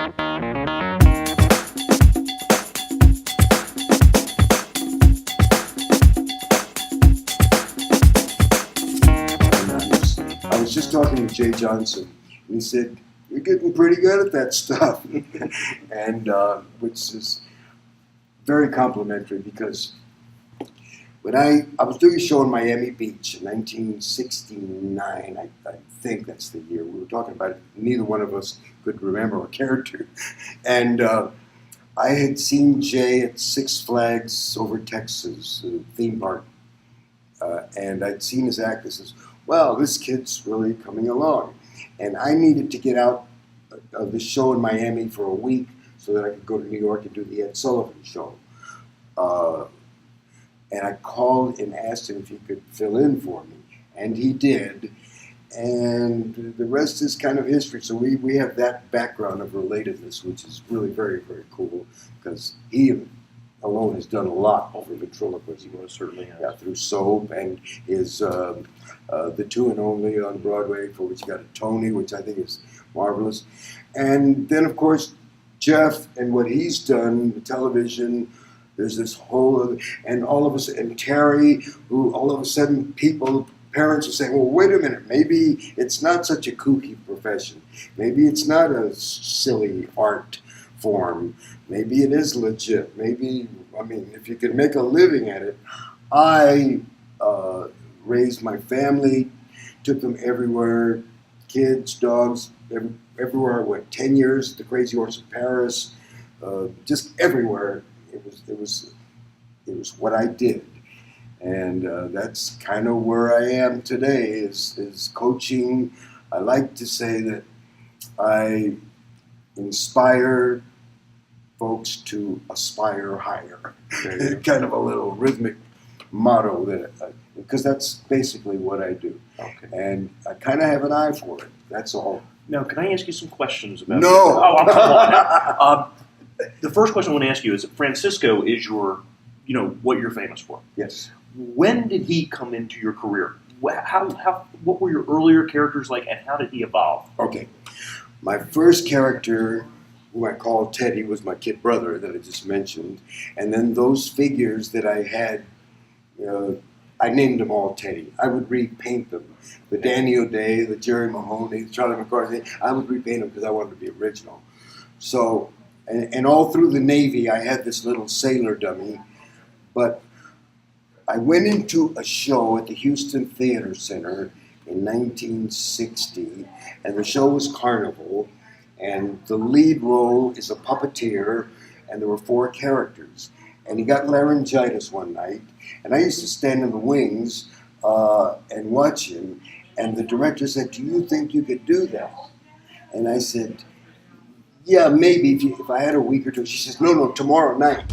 I was just talking to Jay Johnson, and he said, "You're getting pretty good at that stuff," and which is very complimentary because when I was doing a show in Miami Beach in 1969, I think that's the year we were talking about it. Neither one of us could remember a character, and I had seen Jay at Six Flags over Texas, a theme park, and I'd seen his act. I says, "Well, this kid's really coming along," and I needed to get out of the show in Miami for a week so that I could go to New York and do the Ed Sullivan show. And I called and asked him if he could fill in for me, and he did. And the rest is kind of history. So we have that background of relatedness, which is really very, very cool, because he alone has done a lot over ventriloquism. He certainly has. Yeah, through Soap and his The Two and Only on Broadway, for which he got a Tony, which I think is marvelous. And then, of course, Jeff and what he's done, the television. There's this whole other, and all of us, and Terry, who all of a sudden parents are saying, well, wait a minute, maybe it's not such a kooky profession. Maybe it's not a silly art form. Maybe it is legit. Maybe, I mean, if you can make a living at it. I raised my family, took them everywhere, kids, dogs, everywhere I went. 10 years at the Crazy Horse of Paris, just everywhere. It was what I did, and that's kind of where I am today. Is coaching. I like to say that I inspire folks to aspire higher. Kind of a little rhythmic motto that because that's basically what I do. Okay. And I kind of have an eye for it. That's all. Now, can I ask you some questions about? No. Oh, come on now. The first question I want to ask you is, Francisco is what you're famous for. Yes. When did he come into your career? What were your earlier characters like, and how did he evolve? Okay. My first character, who I called Teddy, was my kid brother that I just mentioned. And then those figures that I had, I named them all Teddy. I would repaint them. The Danny O'Day, the Jerry Mahoney, the Charlie McCarthy, I would repaint them because I wanted to be original. So, and all through the Navy, I had this little sailor dummy. But I went into a show at the Houston Theater Center in 1960, and the show was Carnival, and the lead role is a puppeteer, and there were 4 characters. And he got laryngitis one night, and I used to stand in the wings and watch him, and the director said, "Do you think you could do that?" And I said, "Yeah, maybe if I had a week or two." She says, "No, tomorrow night."